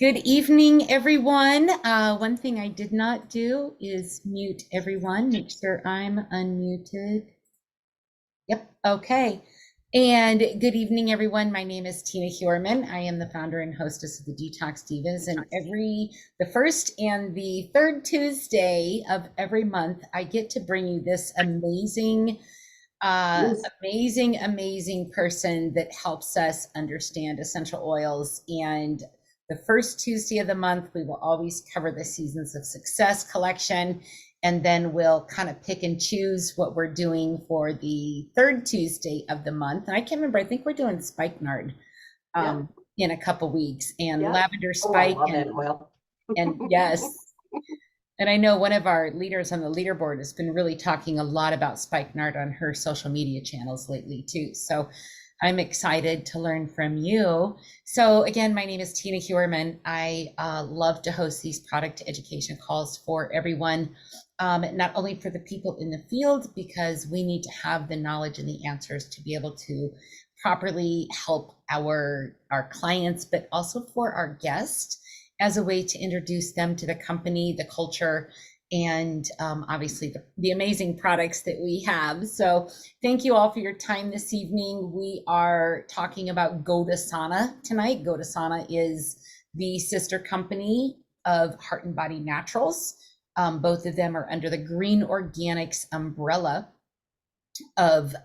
Good evening, everyone. One thing I did not do is mute everyone. Make sure I'm unmuted. Yep, okay. And good evening, everyone. My name is Tina Heuermann. I am the founder and hostess of the Detox Divas. And the first and the third Tuesday of every month, I get to bring you this amazing amazing person that helps us understand essential oils. And the first Tuesday of the month, we will always cover the Seasons of Success collection. And then we'll kind of pick and choose what we're doing for the third Tuesday of the month. And I can't remember, I think we're doing spikenard in a couple weeks, and lavender spike. I love that oil. And yes. And I know one of our leaders on the leaderboard has been really talking a lot about spikenard on her social media channels lately too. So I'm excited to learn from you. So again, my name is Tina Heuermann. I love to host these product education calls for everyone, not only for the people in the field, because we need to have the knowledge and the answers to be able to properly help our clients, but also for our guests, as a way to introduce them to the company, the culture, and obviously the amazing products that we have. So thank you all for your time this evening. We are talking about GoDesana tonight. GoDesana is the sister company of Heart and Body Naturals. Both of them are under the Green Organics umbrella of,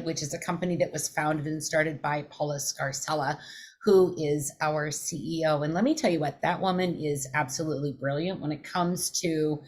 which is a company that was founded and started by Paula Scarcella, who is our CEO. And let me tell you what, that woman is absolutely brilliant when it comes to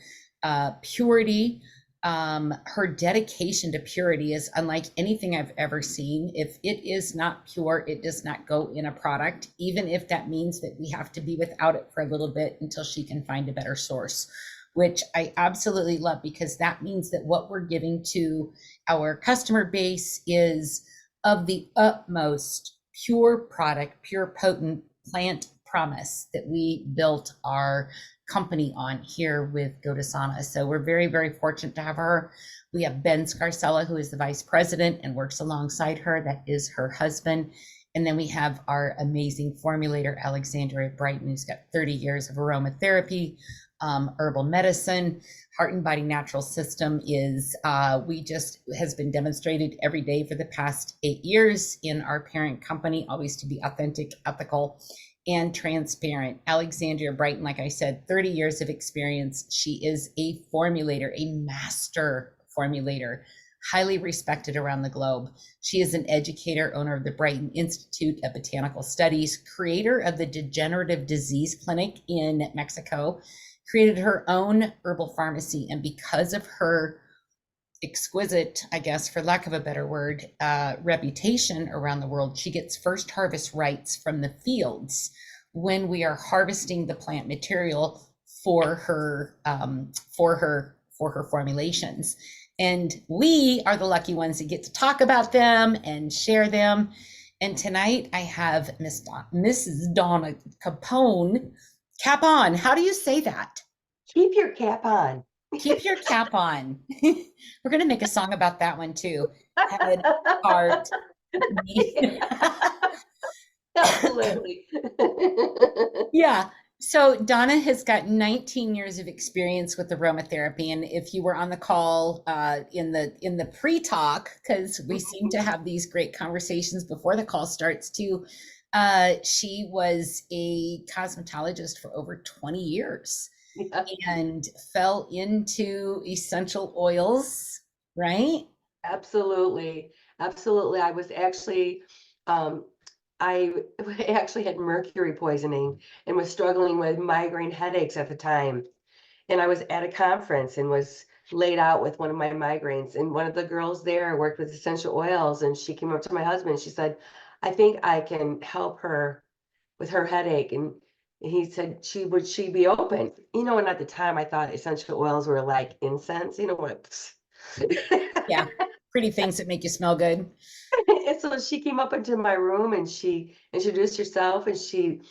purity. Her dedication to purity is unlike anything I've ever seen. If it is not pure, it does not go in a product, even if that means that we have to be without it for a little bit until she can find a better source, which I absolutely love, because that means that what we're giving to our customer base is of the utmost pure product, pure potent plant promise that we built our company on here with GoDesana. So we're very, very fortunate to have her. We have Ben Scarcella, who is the vice president and works alongside her. That is her husband. And then we have our amazing formulator, Alexandria Brighton, who's got 30 years of aromatherapy, herbal medicine. Heart and Body Natural System is has been demonstrated every day for the past 8 years in our parent company, always to be authentic, ethical, and transparent. Alexandria Brighton, like I said, 30 years of experience. She is a formulator, a master formulator, highly respected around the globe. She is an educator, owner of the Brighton Institute of Botanical Studies, creator of the Degenerative Disease Clinic in Mexico, created her own herbal pharmacy. And because of her exquisite, I guess, for lack of a better word, reputation around the world, she gets first harvest rights from the fields when we are harvesting the plant material for her formulations. And we are the lucky ones that get to talk about them and share them. And tonight I have Mrs. Donna Cappon. How do you say that? Keep your cap on. Keep your cap on. We're going to make a song about that one too. Head, heart. Absolutely. Yeah. So Donna has got 19 years of experience with aromatherapy. And if you were on the call in the pre-talk, because we seem to have these great conversations before the call starts too, she was a cosmetologist for over 20 years. Yeah. And fell into essential oils, right? Absolutely. Absolutely. I actually had mercury poisoning and was struggling with migraine headaches at the time. And I was at a conference and was laid out with one of my migraines. And one of the girls there worked with essential oils. And she came up to my husband. She said, I think I can help her with her headache. And he said, would she be open? And at the time I thought essential oils were like incense, what? Yeah, pretty things that make you smell good. And so she came up into my room and she introduced herself and she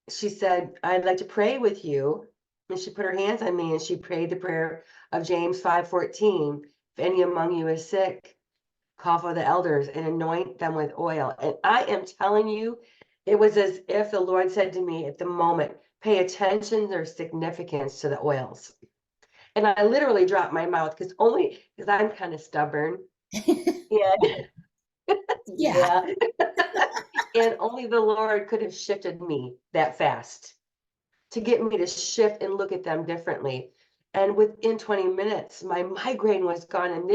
said, I'd like to pray with you. And she put her hands on me and she prayed the prayer of James 5:14. If any among you is sick, call for the elders and anoint them with oil. And I am telling you, it was as if the Lord said to me at the moment, pay attention to their significance to the oils. And I literally dropped my mouth because I'm kind of stubborn. And Yeah. yeah. And only the Lord could have shifted me that fast to get me to shift and look at them differently. And within 20 minutes, my migraine was gone. And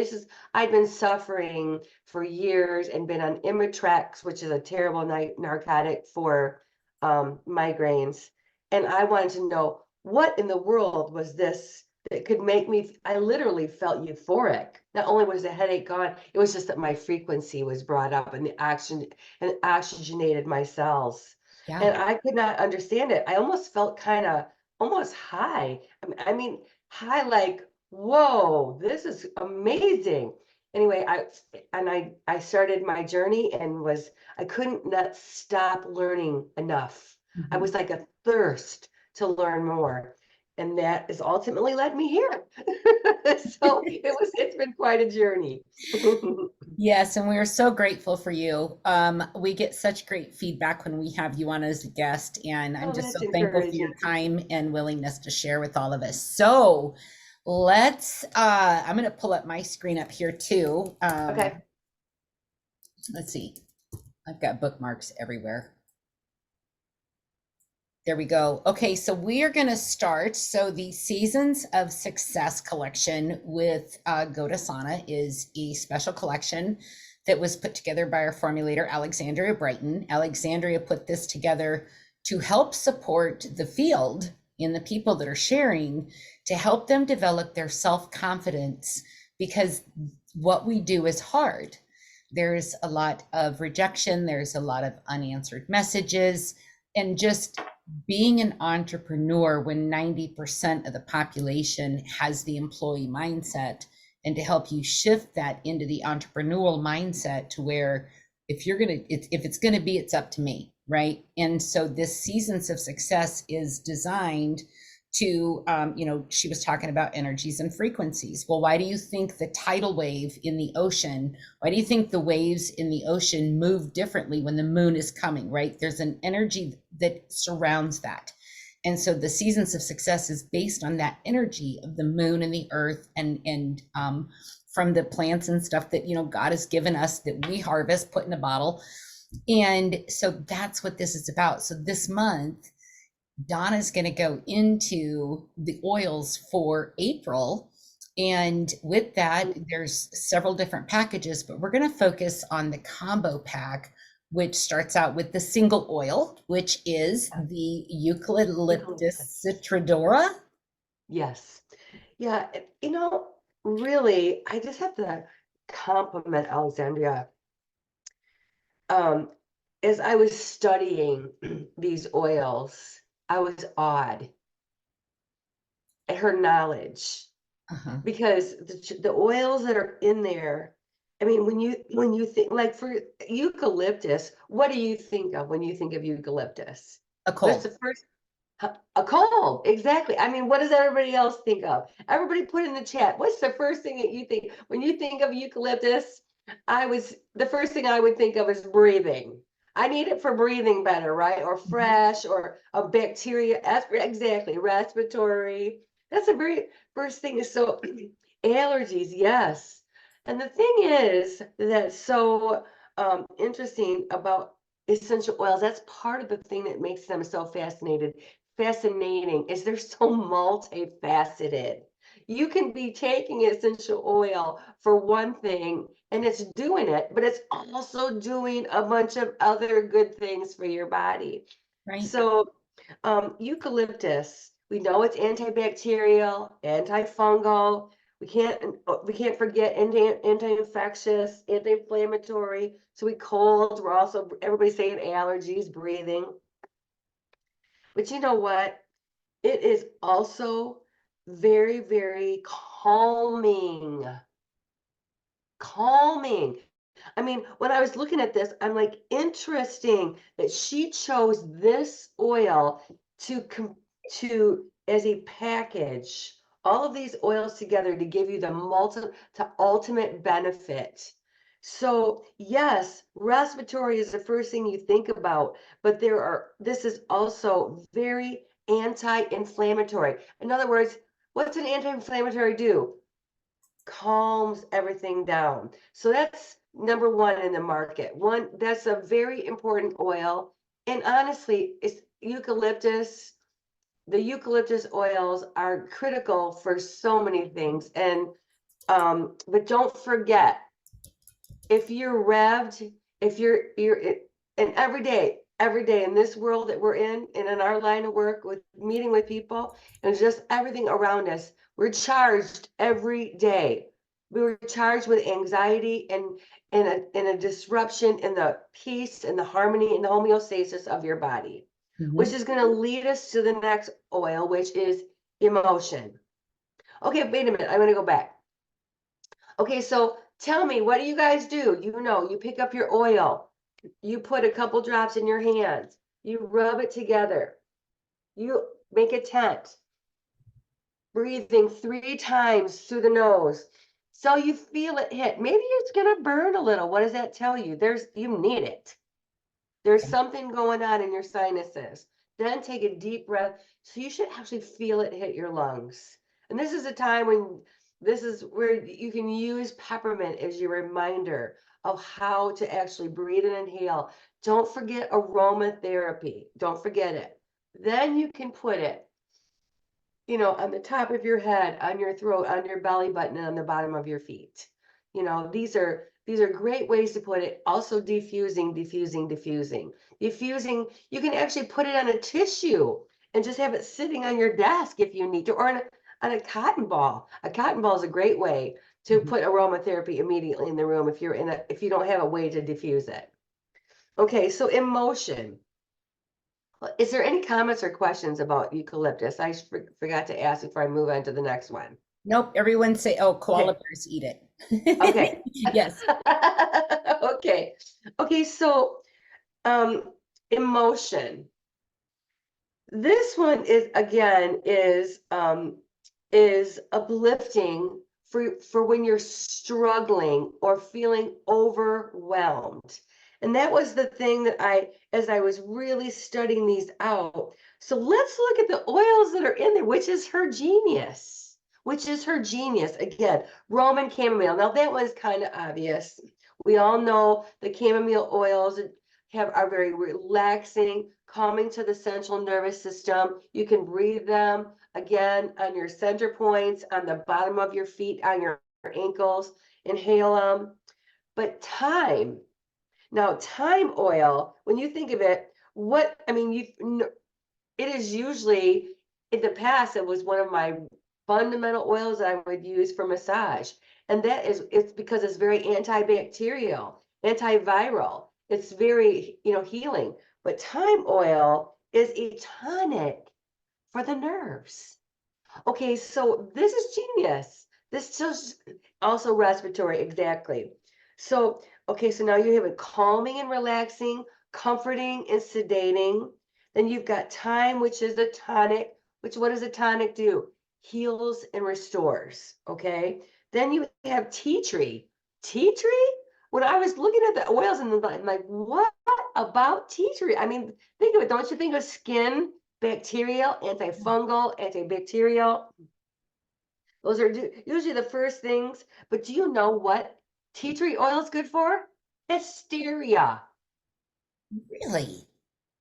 I'd been suffering for years and been on Imitrex, which is a terrible narcotic for migraines. And I wanted to know what in the world was this that could make me, I literally felt euphoric. Not only was the headache gone, it was just that my frequency was brought up and and oxygenated my cells. Yeah. And I could not understand it. I almost felt kind of almost high. High like, whoa, this is amazing. Anyway, I started my journey and I couldn't not stop learning enough. I Mhm. was like a thirst to learn more. And that has ultimately led me here. So it's been quite a journey. Yes, and we are so grateful for you. We get such great feedback when we have you on as a guest, and I'm Oh, just so that's thankful for encouraging. your time and willingness to share with all of us. So I'm going to pull up my screen up here too. Okay. Let's see, I've got bookmarks everywhere. There we go. Okay, so we are going to start. So the Seasons of Success collection with GoDesana is a special collection that was put together by our formulator, Alexandria Brighton. Alexandria put this together to help support the field and the people that are sharing to help them develop their self-confidence, because what we do is hard. There's a lot of rejection, there's a lot of unanswered messages, and just being an entrepreneur when 90% of the population has the employee mindset, and to help you shift that into the entrepreneurial mindset to where if it's going to be, it's up to me, right? And so this Seasons of Success is designed to, she was talking about energies and frequencies. Well, why do you think the tidal wave in the ocean, why do you think the waves in the ocean move differently when the moon is coming, right? There's an energy that surrounds that. And so the Seasons of Success is based on that energy of the moon and the earth, and from the plants and stuff that, God has given us that we harvest, put in a bottle. And so that's what this is about. So this month, Donna's going to go into the oils for April. And with that, there's several different packages, but we're going to focus on the combo pack, which starts out with the single oil, which is the Eucalyptus Eucalyptus. citradora. Yes. Yeah. Really, I just have to compliment Alexandria. Um, as I was studying these oils, I was awed at her knowledge, Uh-huh. because the oils that are in there, I mean, when you think, like, for eucalyptus, what do you think of when you think of eucalyptus? A What's cold. the first? A cold, exactly. I mean, what does everybody else think of? Everybody put in the chat, what's the first thing that you think when you think of eucalyptus? The first thing I would think of is breathing. I need it for breathing better, right? Or Mhm. fresh, or a bacteria. Exactly, respiratory. That's the very first thing. So allergies, yes. And the thing is that's so interesting about essential oils. That's part of the thing that makes them so fascinating is they're so multifaceted. You can be taking essential oil for one thing and it's doing it, but it's also doing a bunch of other good things for your body. Right. So, eucalyptus, we know it's antibacterial, antifungal. We can't forget anti-infectious, anti-inflammatory. So we cold. We're also everybody's saying allergies, breathing. But you know what? It is also very, very calming. Calming. I mean, when I was looking at this, I'm like, interesting that she chose this oil to as a package, all of these oils together to give you to ultimate benefit. So yes, respiratory is the first thing you think about, but this is also very anti-inflammatory. In other words, what's an anti-inflammatory do? Calms everything down. So that's number one in the market. That's a very important oil. And honestly, it's eucalyptus. The eucalyptus oils are critical for so many things. And but don't forget, if you're revved, if you're and every day in this world that we're in and in our line of work with meeting with people and just everything around us, we're charged every day. We were charged with anxiety and a disruption in the peace and the harmony and the homeostasis of your body, which is going to lead us to the next oil, which is emotion. Okay, wait a minute. I'm going to go back. Okay, so tell me, what do you guys do? You pick up your oil, you put a couple drops in your hands, you rub it together, you make a tent, breathing 3 times through the nose. So you feel it hit. Maybe it's gonna burn a little. What does that tell you? You need it. There's something going on in your sinuses. Then take a deep breath. So you should actually feel it hit your lungs. And this is a time when this is where you can use peppermint as your reminder of how to actually breathe and inhale. Don't forget aromatherapy. Don't forget it. Then you can put it, on the top of your head, on your throat, on your belly button, and on the bottom of your feet. These are great ways to put it. Also diffusing. Diffusing, you can actually put it on a tissue and just have it sitting on your desk if you need to, or on a cotton ball. A cotton ball is a great way to put aromatherapy immediately in the room if you don't have a way to diffuse it. Okay, so emotion. Is there any comments or questions about eucalyptus? I forgot to ask before I move on to the next one. Nope. Everyone say, oh, koala bears eat it. Okay. Yes. Okay. Okay. So, emotion. This one is uplifting for when you're struggling or feeling overwhelmed. And that was the thing that as I was really studying these out. So let's look at the oils that are in there, which is her genius. Again, Roman chamomile. Now that one's kind of obvious. We all know the chamomile oils are very relaxing, calming to the central nervous system. You can breathe them again on your center points, on the bottom of your feet, on your ankles. Inhale them. But thyme oil, when you think of it, it is usually, in the past, it was one of my fundamental oils that I would use for massage. And it's because it's very antibacterial, antiviral. It's very, healing. But thyme oil is a tonic for the nerves. Okay, so this is genius. This is also respiratory, exactly. So, okay, so now you have it calming and relaxing, comforting and sedating. Then you've got thyme, which is a tonic, what does a tonic do? Heals and restores, okay? Then you have tea tree. Tea tree? When I was looking at the oils and I'm like, what about tea tree? I mean, think of it. Don't you think of skin, bacterial, antifungal, antibacterial? Those are usually the first things. But do you know what tea tree oil is good for? Hysteria. Really?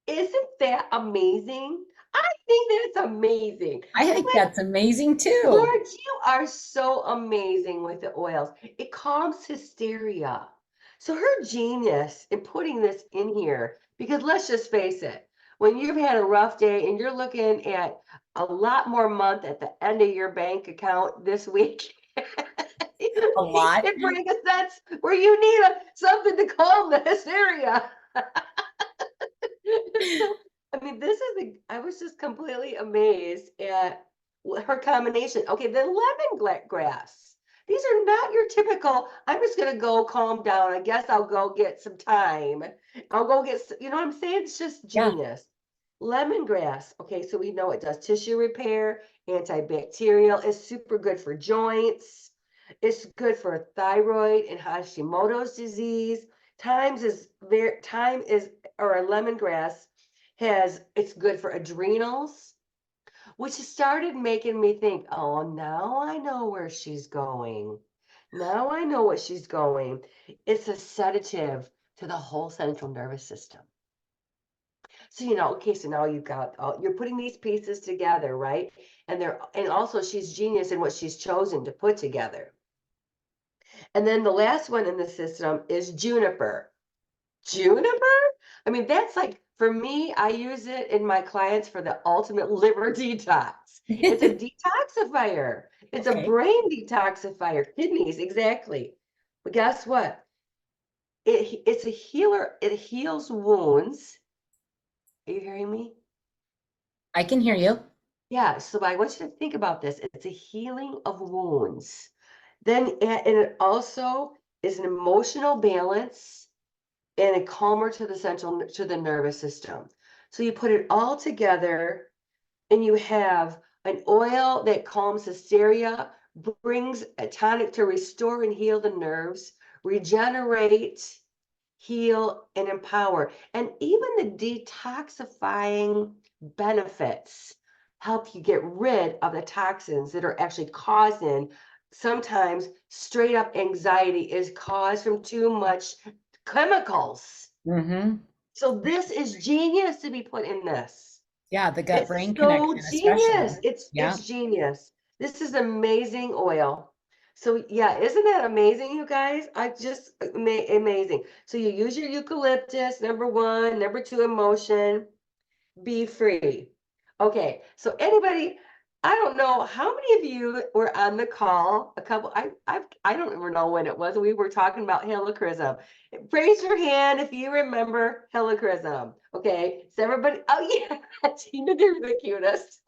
Isn't that amazing? I think that's amazing. I I'm think like, that's amazing too. Lord, you are so amazing with the oils. It calms hysteria. So her genius in putting this in here, because let's just face it, when you've had a rough day and you're looking at a lot more month at the end of your bank account this week, A lot. it brings a sense where you need something to calm the hysteria. So, I mean, I was just completely amazed at her combination. Okay, then lemongrass. These are not your typical, I'm just going to go calm down. I guess I'll go get some time. I'll go get, you know what I'm saying? It's just Yeah. genius. Lemongrass. Okay, so we know it does tissue repair, antibacterial. It's super good for joints. It's good for thyroid and Hashimoto's disease. Thyme is, or a lemongrass it's good for adrenals. which started making me think, oh, now I know where she's going. Now I know what she's going. It's a sedative to the whole central nervous system. So, okay, so now you've got, you're putting these pieces together, right? And also she's genius in what she's chosen to put together. And then the last one in the system is juniper. Juniper? I mean, that's like, for me, I use it in my clients for the ultimate liver detox. It's a detoxifier. It's a Okay. brain detoxifier. Kidneys, exactly. But guess what? It's a healer. It heals wounds. Are you hearing me? I can hear you. Yeah, so I want you to think about this. It's a healing of wounds. Then, and it also is an emotional balance and a calmer to the nervous system. So you put it all together and you have an oil that calms hysteria, brings a tonic to restore and heal the nerves, regenerate, heal, and empower. And even the detoxifying benefits help you get rid of the toxins that are actually causing, sometimes straight up anxiety is caused from too much chemicals. Mm-hmm. So this is genius to be put in this. Yeah, the gut It's brain so connection, especially. genius. Yeah. It's genius. This is amazing oil. So yeah, isn't that amazing, you guys? I just amazing. So you use your eucalyptus, number one, number two, emotion, be free. Okay, so anybody, I don't know how many of you were on the call. A couple, I don't even know when it was. We were talking about helichrysum. Raise your hand if you remember helichrysum. Okay, so everybody, oh yeah, Tina, they're the cutest.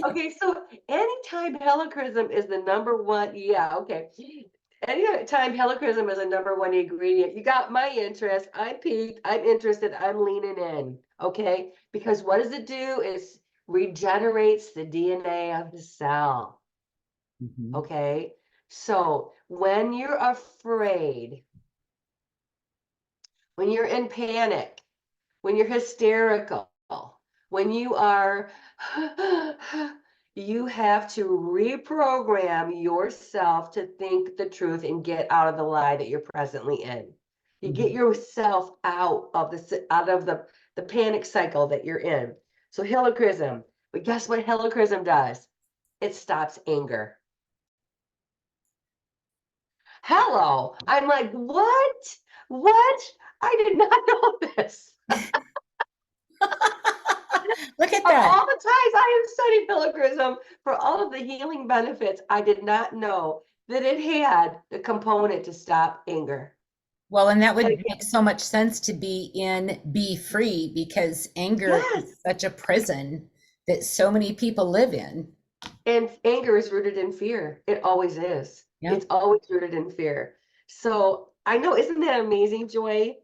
Okay, so anytime helichrysum is the number one, yeah, okay. Anytime helichrysum is a number one ingredient, you got my interest. I'm piqued. I'm interested. I'm leaning in. Okay, because what does it do? Is regenerates the DNA of the cell. Mhm. Okay, so when you're afraid, when you're in panic, when you're hysterical, when you are, you have to reprogram yourself to think the truth and get out of the lie that you're presently in. You get Mhm. yourself out of the panic cycle that you're in. So helichrysum, but guess what helichrysum does? It stops anger. Hello. I'm like, what? What? I did not know this. Look at Of that. all the times I have studied pilgrimism, for all of the healing benefits, I did not know that it had the component to stop anger. Well, and that And would again, make so much sense to be in Be Free because anger yes, is such a prison that so many people live in. and anger is rooted in fear. It always is. Yeah. It's always rooted in fear. So I know, isn't that amazing, Joy?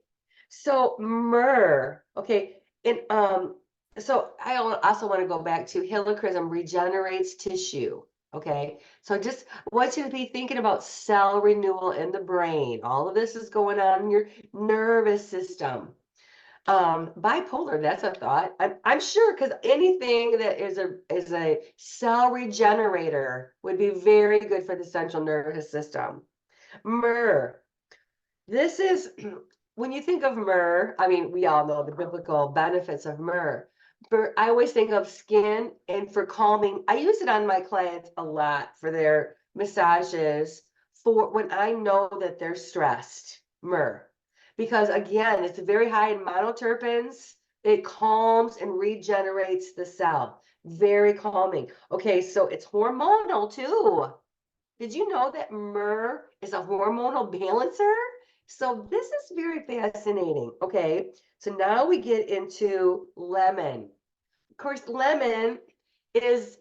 So myrrh, okay, and so I also want to go back to helichrysum regenerates tissue. Okay, so just want you to be thinking about cell renewal in the brain. All of this is going on in your nervous system. Bipolar, that's a thought. I'm sure because anything that is a cell regenerator would be very good for the central nervous system. Myrrh. This is when you think of myrrh, I mean, we all know the biblical benefits of myrrh. But I always think of skin and for calming. I use it on my clients a lot for their massages for when I know that they're stressed, myrrh. Because again, it's very high in monoterpenes. It calms and regenerates the cell. Very calming. Okay, so it's hormonal too. Did you know that myrrh is a hormonal balancer? So this is very fascinating. Okay, so now we get into lemon. Of course, lemon is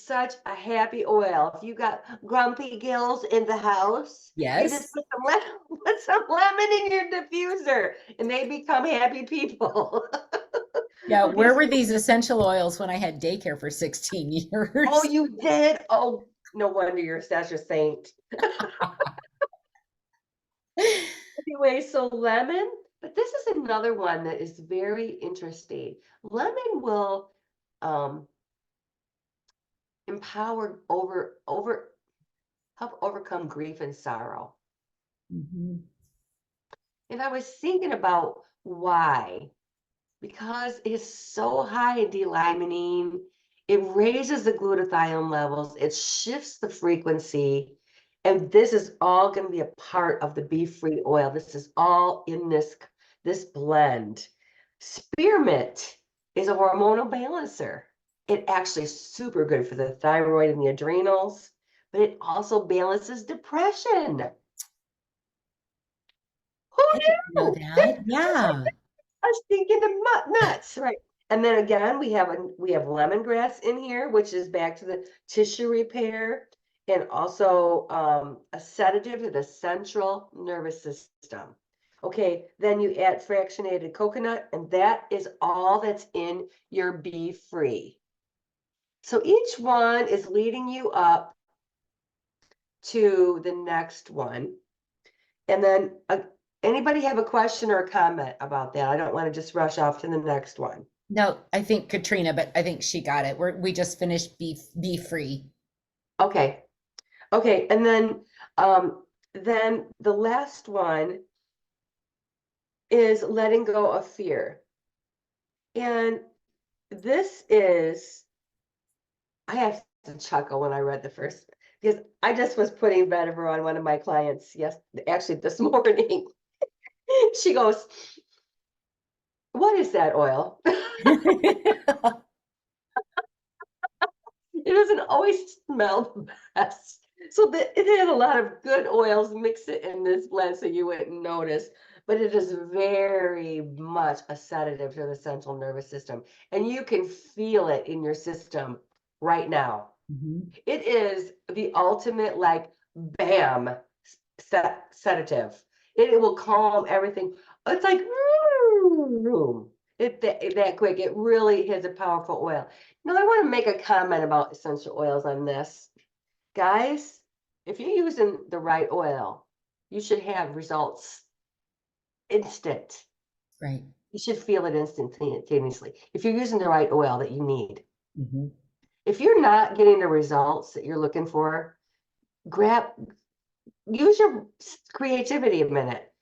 such a happy oil. If you got grumpy gills in the house, you just Yes. put some lemon in your diffuser, and they become happy people. Yeah. Okay, Where so, were these essential oils when I had daycare for 16 oh, years? you did? Oh, no wonder you're such a saint. Anyway, so lemon, But this is another one that is very interesting. Lemon will empower help overcome grief and sorrow. Mhm. And I was thinking about why. Because it's so high in D-limonene, it raises the glutathione levels, it shifts the frequency, and this is all going to be a part of the bee-free oil. This is all in this blend. Spearmint is a hormonal balancer. It actually is super good for the thyroid and the adrenals, but it also balances depression. Who I didn't know knew? that. Yeah. I was thinking the nuts, right? And then again, we have lemongrass in here, which is back to the tissue repair, and also a sedative to the central nervous system. Okay, then you add fractionated coconut, and that is all that's in your Be Free. So each one is leading you up to the next one. And then anybody have a question or a comment about that? I don't want to just rush off to the next one. No, I think Katrina, but I think she got it. We just finished Be Free. Okay. Okay. And then the last one is letting go of fear. And this is, I have to chuckle when I read the first, because I just was putting vetiver on one of my clients, yes, actually this morning. She goes, "What is that oil?" It doesn't always smell the best. So it had a lot of good oils mixed in this blend so you wouldn't notice, but it is very much a sedative to the central nervous system. And you can feel it in your system right now. Mhm. It is the ultimate, like, bam, sedative. It will calm everything. It's like, that quick. It really is a powerful oil. Now, I want to make a comment about essential oils on this. Guys, if you're using the right oil, you should have results instant. Right. You should feel it instantaneously if you're using the right oil that you need. Mhm. If you're not getting the results that you're looking for, use your creativity a minute.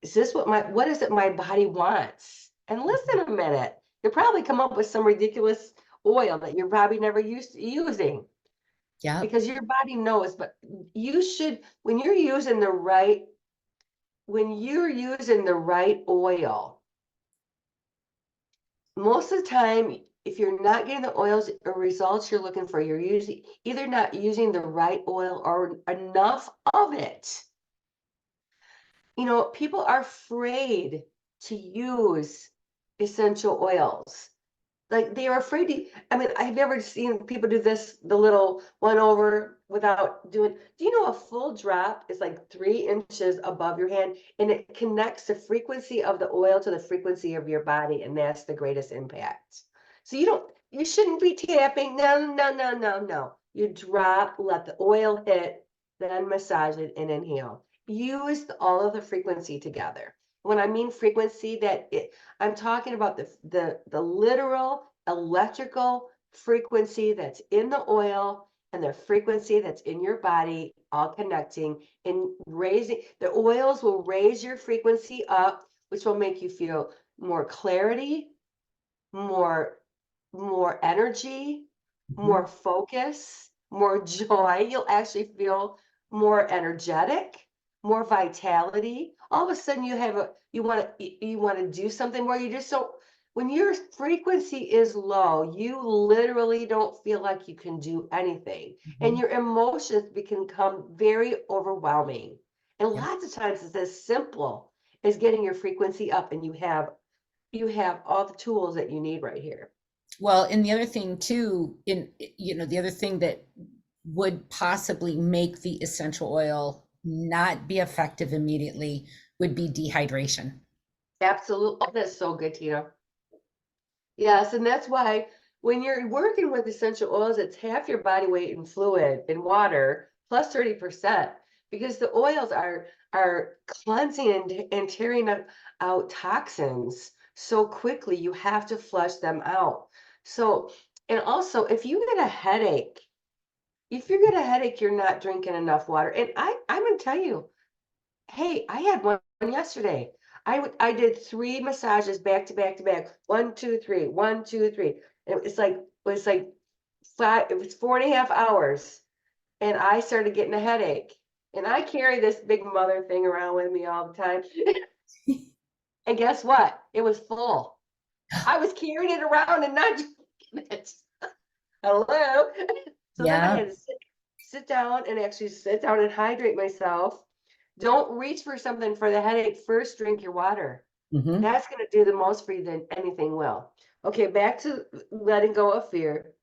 Is this what is it my body wants? And listen a minute. You'll probably come up with some ridiculous oil that you're probably never used to using Yeah. because your body knows. But you should, when you're using the right oil, most of the time, if you're not getting the oils or results you're looking for, you're either not using the right oil or enough of it. People are afraid to use essential oils. Like, they are afraid to, I mean, I've never seen people do this, the little one over without doing, do you know a full drop is like 3 inches above your hand and it connects the frequency of the oil to the frequency of your body, and that's the greatest impact. So you shouldn't be tapping. No, no, no, no, no. You drop, let the oil hit, then massage it and inhale. Use all of the frequency together. When I mean frequency, I'm talking about the literal electrical frequency that's in the oil and the frequency that's in your body, all connecting and raising. The oils will raise your frequency up, which will make you feel more clarity, more more energy, Mhm. more focus, more joy. You'll actually feel more energetic, more vitality. All of a sudden you want to do something where you just don't, when your frequency is low, you literally don't feel like you can do anything. And Mhm. your emotions can become very overwhelming. And Yep. lots of times it's as simple as getting your frequency up, and you have all the tools that you need right here. Well, and the other thing too, the other thing that would possibly make the essential oil not be effective immediately would be dehydration. Absolutely. Oh, that's so good, Tina. Yes, and that's why when you're working with essential oils, it's half your body weight in fluid in water plus 30%, because the oils are are cleansing and tearing out toxins so quickly, you have to flush them out. So, and also, if you get a headache, you're not drinking enough water. And I'm gonna tell you, hey, I had one yesterday. I did 3 massages back to back to back. 1, 2, 3, 1, 2, 3. And it was like 5, it was 4.5 hours. And I started getting a headache. And I carry this big mother thing around with me all the time. And guess what? It was full. I was carrying it around and not drinking it. Hello. So then I Yeah. had to sit down and actually sit down and hydrate myself. Don't reach for something for the headache. First, drink your water. Hmm. That's going to do the most for you than anything will. Okay, back to letting go of fear.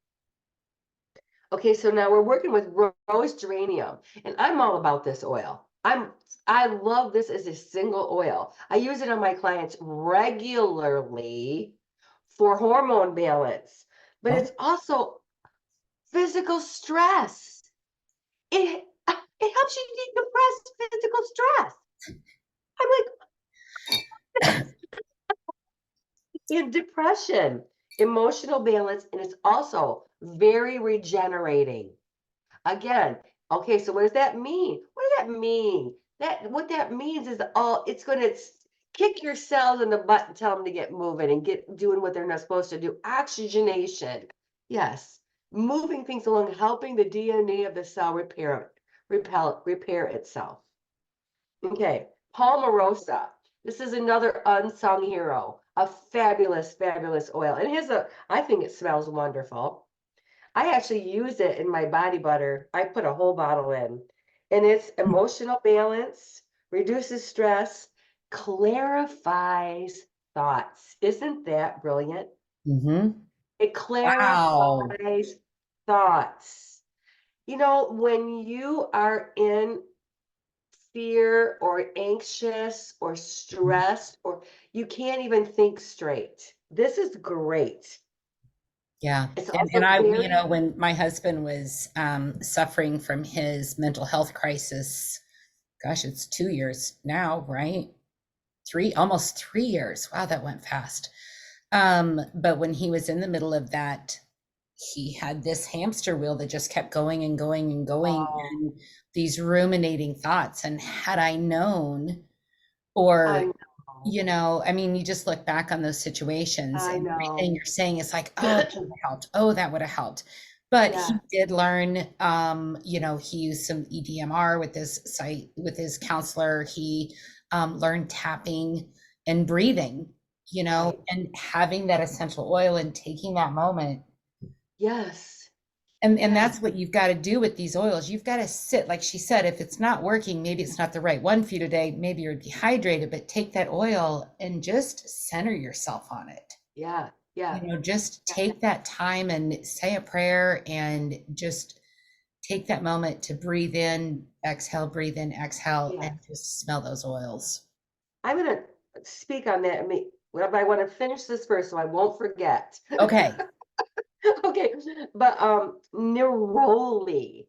Okay, so now we're working with rose geranium, and I'm all about this oil. I love this as a single oil. I use it on my clients regularly for hormone balance, but Oh, it's also physical stress. It helps you decompress physical stress. I'm like in depression, emotional balance, and it's also very regenerating. Again, okay, so what does that mean? What does that mean? What that means is it's going to kick your cells in the butt and tell them to get moving and get doing what they're not supposed to do. Oxygenation, yes, moving things along, helping the DNA of the cell repair itself. Okay, Palmarosa. This is another unsung hero, a fabulous, fabulous oil. And I think it smells wonderful. I actually use it in my body butter. I put a whole bottle in, and it's emotional balance, reduces stress, clarifies thoughts. Isn't that brilliant? hmm. It Wow. clarifies thoughts. You know, when you are in fear or anxious or stressed, or you can't even think straight, this is great. Yeah. It's And also very, when my husband was suffering from his mental health crisis, gosh, it's 2 years now, right? Almost 3 years. Wow, that went fast. But when he was in the middle of that, he had this hamster wheel that just kept going and going and going, oh, and these ruminating thoughts. And had I known, I or know, I mean, you just look back on those situations I and everything know. you're saying is like, oh, that would have helped. Oh, that would have helped. But he Yeah, did learn, he used some EDMR with his with his counselor. He learned tapping and breathing, right. and having that essential oil and taking that moment. Yes, And yes, that's what you've got to do with these oils. You've got to sit, like she said, if it's not working, maybe it's not the right one for you today, maybe you're dehydrated, but take that oil and just center yourself on it. yeah, yeah, Just yeah, take that time and say a prayer and just take that moment to breathe in, exhale, and yes. just smell those oils. I'm gonna speak on that. Well, but I want to finish this first so I won't forget. Okay. Okay, but neroli.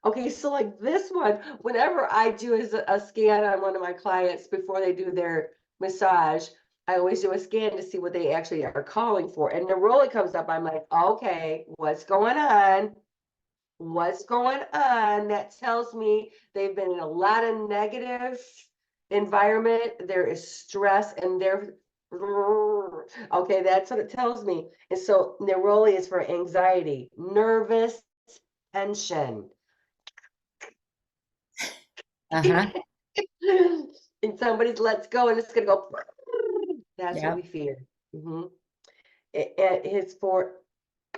Okay, so like this one, whenever I do a scan on one of my clients before they do their massage, I always do a scan to see what they actually are calling for. And neroli comes up. I'm like, okay, what's going on? What's going on? That tells me they've been in a lot of negative environment. There is stress and they're okay, that's what it tells me. And so neroli is for anxiety, nervous tension. Uh-huh. And somebody's lets go and it's gonna go. That's what Yeah. we fear. Mhm. It is for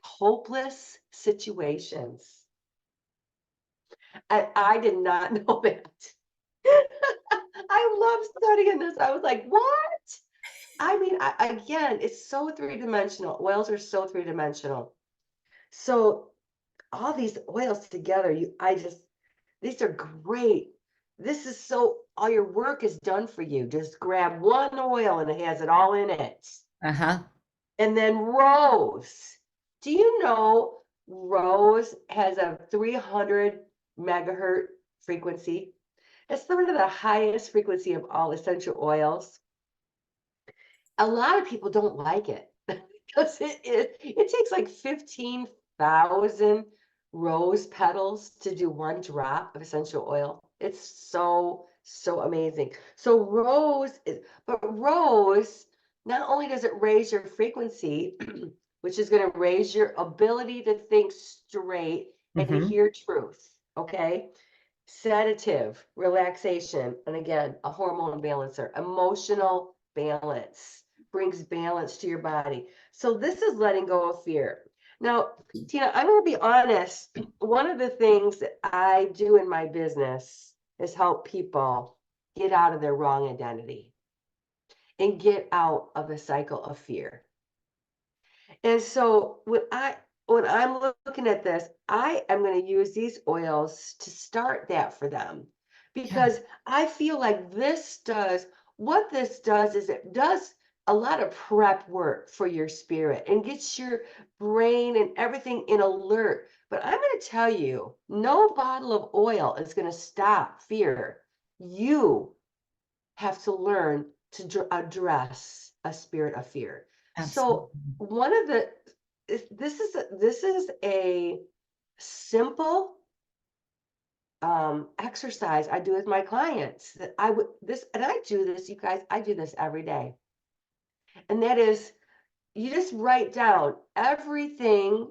hopeless situations. I did not know that. I love studying this. I was like, what? I mean, again, it's so three-dimensional. Oils are so three-dimensional. So all these oils together, these are great. This is so, all your work is done for you. Just grab one oil and it has it all in it. Uh-huh. And then rose. Do you know rose has a 300 megahertz frequency? It's one of the highest frequency of all essential oils. A lot of people don't like it because it takes like 15,000 rose petals to do one drop of essential oil. It's so amazing. So but rose, not only does it raise your frequency, which is going to raise your ability to think straight and to Mm-hmm. hear truth, okay? Sedative, relaxation, and again, a hormone balancer, emotional balance brings balance to your body. So this is letting go of fear. Now, Tina, I'm going to be honest. One of the things that I do in my business is help people get out of their wrong identity and get out of a cycle of fear. And so when I'm looking at this, I am going to use these oils to start that for them Yeah. because I feel like what this does is it does a lot of prep work for your spirit and gets your brain and everything in alert. But I'm going to tell you, no bottle of oil is going to stop fear. You have to learn to address a spirit of fear. Absolutely. So one of the this is a simple exercise I do with my clients that I would this and I do this, you guys, I do this every day. And that is you just write down everything,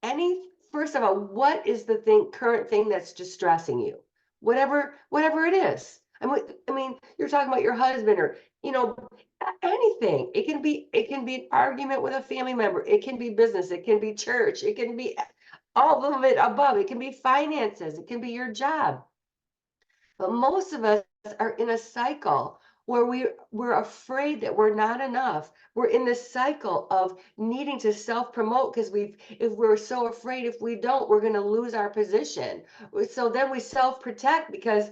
any first of all, what is the current thing that's distressing you? Whatever it is. I mean, you're talking about your husband or anything. It can be an argument with a family member. It can be business. It can be church. It can be all of it above. It can be finances. It can be your job. But most of us are in a cycle where we're afraid that we're not enough. We're in this cycle of needing to self-promote because if we're so afraid if we don't, we're going to lose our position. So then we self-protect because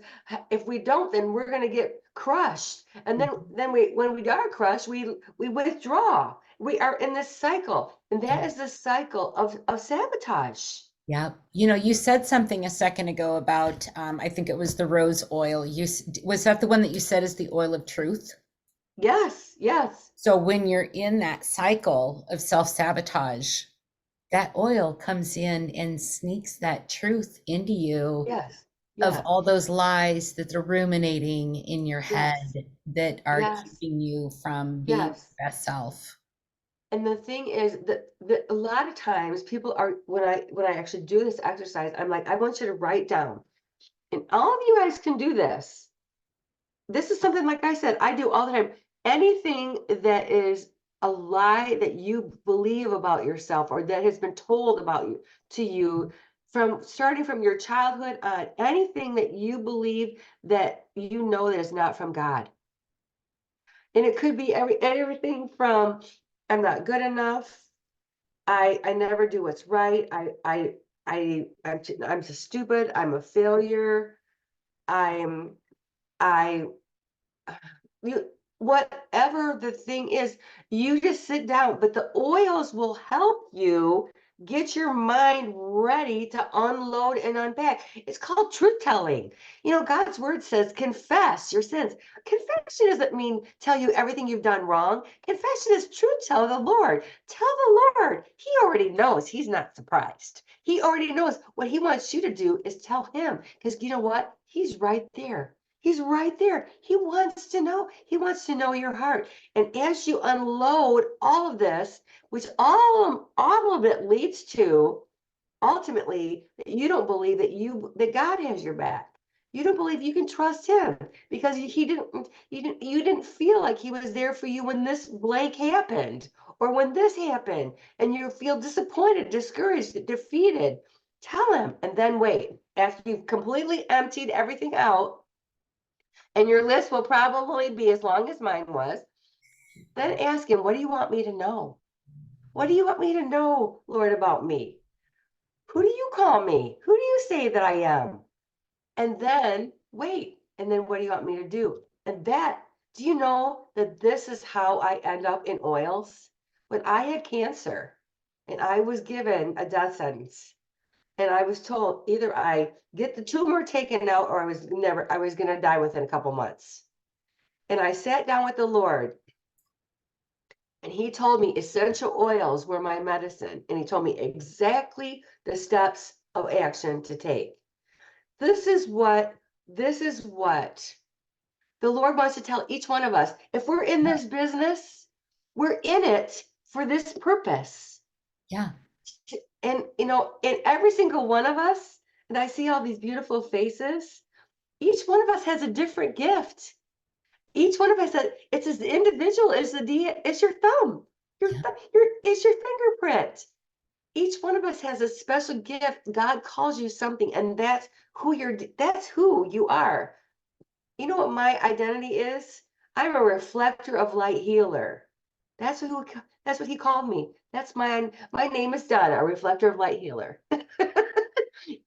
if we don't, then we're going to get crushed. And then when we are crushed, we withdraw. We are in this cycle, and that is the cycle of sabotage. Yeah. You said something a second ago about, I think it was the rose oil. Was that the one that you said is the oil of truth? Yes, yes, So when you're in that cycle of self-sabotage, that oil comes in and sneaks that truth into you yes, of yes. all those lies that are ruminating in your head Yes, that are yes, keeping you from being yes. your best self. And the thing is that a lot of times people are when I actually do this exercise, I'm like, I want you to write down, and all of you guys can do this. This is something like I said, I do all the time. Anything that is a lie that you believe about yourself or that has been told about you to you from starting from your childhood on, anything that you believe that you know that is not from God. And it could be everything from I'm not good enough. I never do what's right. I'm just stupid. I'm a failure. I'm I you whatever the thing is, you just sit down, but the oils will help you get your mind ready to unload and unpack. It's called truth telling. God's word says confess your sins. Confession doesn't mean tell you everything you've done wrong. Confession is truth tell the Lord. Tell the Lord. He already knows. He's not surprised. He already knows what he wants you to do is tell him because you know what? He's right there. He's right there. He wants to know. He wants to know your heart. And as you unload all of this, which all of it leads to ultimately that you don't believe that God has your back. You don't believe you can trust him because you didn't feel like he was there for you when this blank happened or when this happened and you feel disappointed, discouraged, defeated. Tell him and then wait. After you've completely emptied everything out, and your list will probably be as long as mine was. Then ask him, what do you want me to know? What do you want me to know, Lord, about me? Who do you call me? Who do you say that I am? And then wait. And then what do you want me to do? Do you know that this is how I end up in oils? When I had cancer and I was given a death sentence, And I was told either I get the tumor taken out or I was going to die within a couple months. And I sat down with the Lord and he told me essential oils were my medicine. And he told me exactly the steps of action to take. This is what, this is what the Lord wants to tell each one of us. If we're in this business, we're in it for this purpose. Yeah. And, you know, in every single one of us, and I see all these beautiful faces, each one of us has a different gift. Each one of us, it's as individual as it's your thumb, Yeah. it's your fingerprint. Each one of us has a special gift. God calls you something, and that's who you are. You know what my identity is? I'm a reflector of light healer. That's who that's what he called me. That's my name is Donna, a reflector of light healer.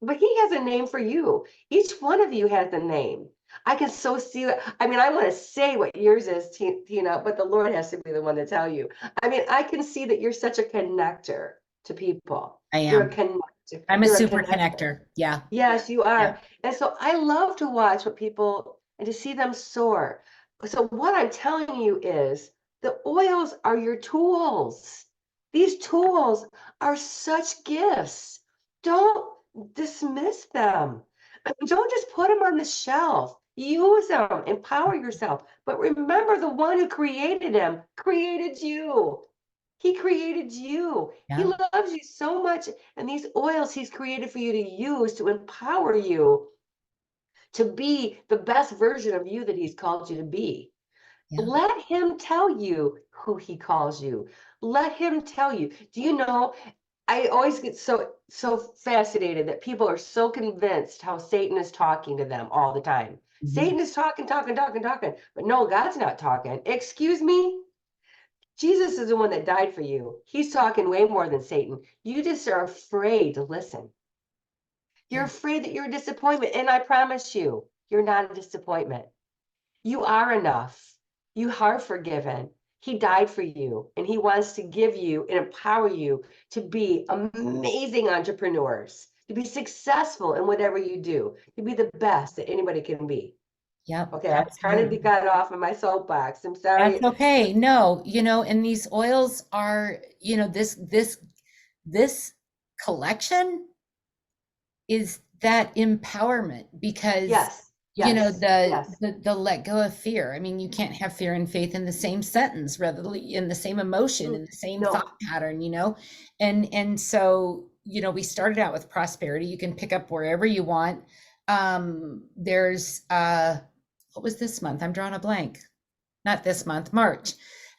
But he has a name for you. Each one of you has a name. I can so see it. I mean, I want to say what yours is, Tina, but the Lord has to be the one to tell you. I mean, I can see that you're such a connector to people. I You're a am. connector. I'm a You're a super connector. connector. Yeah. Yes, you Yeah. are. And so I love to watch what people and to see them soar. So what I'm telling you is the oils are your tools. These tools are such gifts. Don't dismiss them. Don't just put them on the shelf. Use them, empower yourself. But remember, the one who created them created you. He created you. He Yeah. loves you so much. And these oils he's created for you to use to empower you to be the best version of you that he's called you to be. Yeah. Let him tell you who he calls you. Let him tell you. Do you know, I always get so fascinated that people are so convinced how Satan is talking to them all the time. Mhm. Satan is talking, talking, talking, talking, but no, God's not talking. Excuse me? Jesus is the one that died for you. He's talking way more than Satan. You just are afraid to listen. You're Yeah. afraid that you're a disappointment. And I promise you, you're not a disappointment. You are enough. You are forgiven. He died for you, and he wants to give you and empower you to be amazing entrepreneurs, to be successful in whatever you do, to be the best that anybody can be. Yep. Okay, I kind of Absolutely. got off of my soapbox. I'm That's sorry. okay. No, and these oils are, this collection is that empowerment because Yes, yes, yes. the let go of fear. I mean, you can't have fear and faith in the same sentence, readily in the same emotion, in the same No, thought pattern, and so we started out with prosperity. You can pick up wherever you want. There's what was this month? I'm drawing a blank. Not this month, March.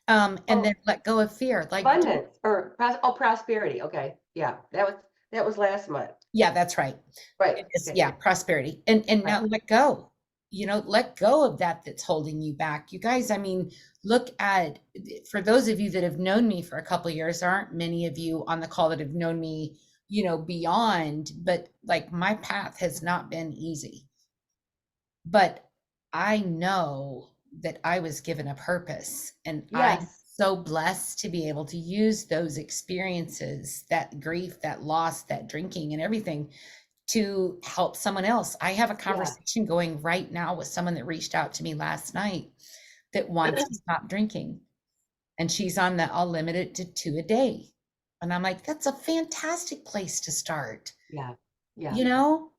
And oh, then let go of fear. Like, abundance or prosperity. Okay, yeah, that was last month. yeah, that's right. Right. It is, Okay. yeah, prosperity. And Right. now let go. Let go of that's holding you back. You guys, I mean, look at for those of you that have known me for a couple of years, there aren't many of you on the call that have known me, beyond, but like my path has not been easy. But I know that I was given a purpose, and I'm Yes. so blessed to be able to use those experiences, that grief, that loss, that drinking, and everything to help someone else. I have a Yeah. conversation going right now with someone that reached out to me last night that wants to stop drinking. And she's on the I'll limit it to 2 a day. And I'm like, that's a fantastic place to start. Yeah. Yeah. You know,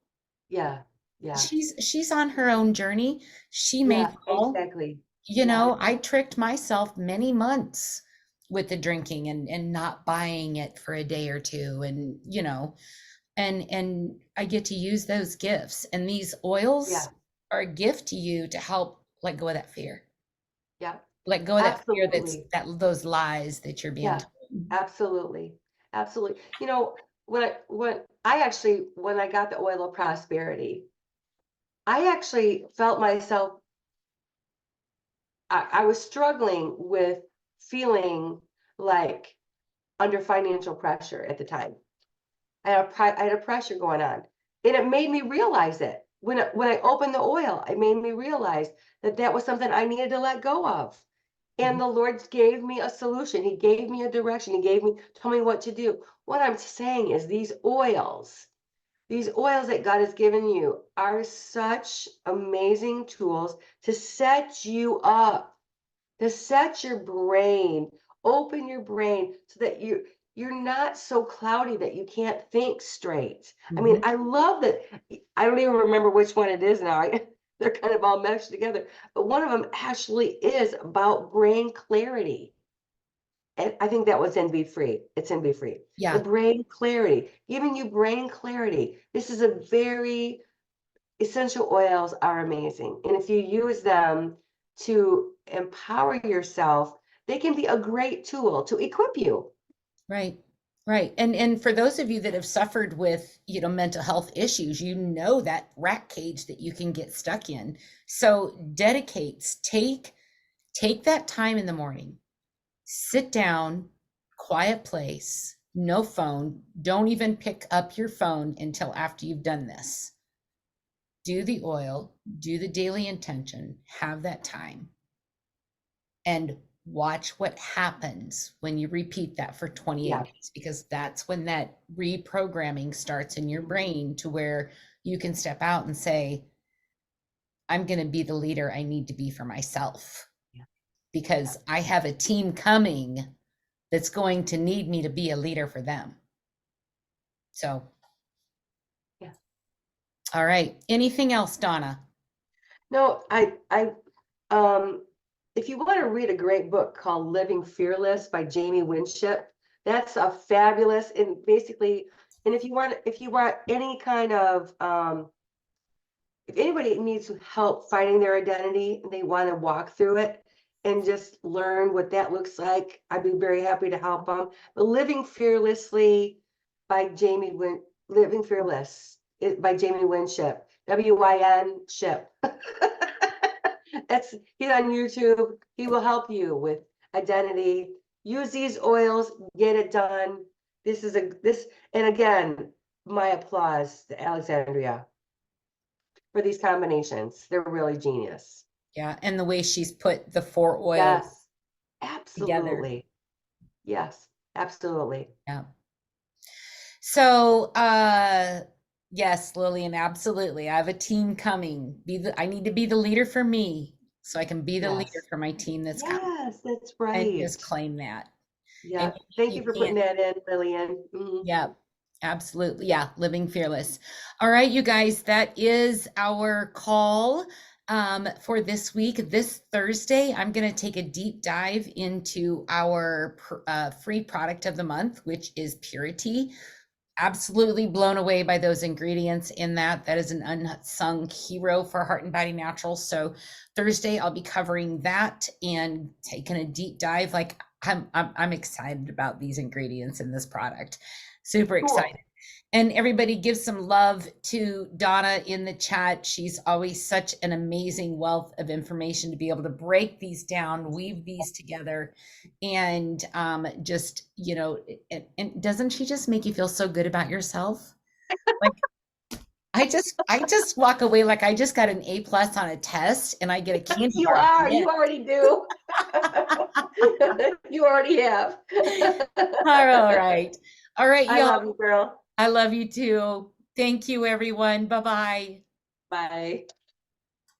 Yeah. Yeah. she's on her own journey. She may Yeah. fall. Exactly. Yeah. I tricked myself many months with the drinking and not buying it for a day or two. And, and I get to use those gifts. And these Yeah. oils are a gift to you to help let go of that fear. Yeah. Let go of that fear Absolutely. those lies that you're being Yeah. told. Absolutely. Absolutely. You know, when I got the oil of prosperity, I actually felt myself, I was struggling with feeling like under financial pressure at the time. I had a pressure going on, and it made me realize it. When I opened the oil, it made me realize that that was something I needed to let go of. And Mhm. the Lord gave me a solution. He gave me a direction. Told me what to do. What I'm saying is these oils, These oils that God has given you are such amazing tools to set you up, to set your brain, open your brain so that you're not so cloudy that you can't think straight. I mean, Mhm. I love that. I don't even remember which one it is now. They're kind of all meshed together, but one of them actually is about brain clarity. And I think that was in Be Free. It's in Be Free. The Yeah, brain clarity, giving you brain clarity. This is a very essential oils are amazing. And if you use them to empower yourself, they can be a great tool to equip you. right. Right. And for those of you that have suffered with, mental health issues, that rat cage that you can get stuck in. So take that time in the morning. Sit down, quiet place, no phone. Don't even pick up your phone until after you've done this. Do the oil, do the daily intention, have that time, and watch what happens when you repeat that for 28 Yeah. days, because that's when that reprogramming starts in your brain to where you can step out and say, I'm going to be the leader I need to be for myself Yeah. because I have a team coming that's going to need me to be a leader for them. So, Yeah. all right. Anything else, Donna? No, um, if you want to read a great book called Living Fearless by Jamie Winship, that's a fabulous and basically, and if you want any kind of, if anybody needs help finding their identity and they want to walk through it and just learn what that looks like, I'd be very happy to help them. But Living Fearlessly by Living Fearless by Jamie Winship, WYN Ship. That's he's on YouTube. He will help you with identity. Use these oils, get it done. This and again, my applause to Alexandria for these combinations. They're really genius. Yeah. And the way she's put the 4 oils Yes, together. absolutely. Yes, absolutely. Yeah. So, yes, Lillian, absolutely. I have a team coming. I need to be the leader for me so I can be the leader Yes. for my team that's coming. Yes, that's And right. just claim that. And Yeah. Thank you you for putting can't, that in, Lillian. Mhm. yeah, absolutely. Yeah, living fearless. All right, you guys, that is our call for this week. This Thursday, I'm going to take a deep dive into our free product of the month, which is Purity. Absolutely blown away by those ingredients in that. That is an unsung hero for Heart and Body Naturals. So Thursday, I'll be covering that and taking a deep dive. Like I'm excited about these ingredients in this product. Super excited. Cool. And everybody give some love to Donna in the chat. She's always such an amazing wealth of information to be able to break these down, weave these together, and just, and doesn't she just make you feel so good about yourself? Like I just walk away like I just got an A+ on a test and I get a candy You bar at are. the You end. already do. You already have. All right. All right, I y'all. love you, girl. I love you too. Thank you, everyone. Bye-bye. Bye.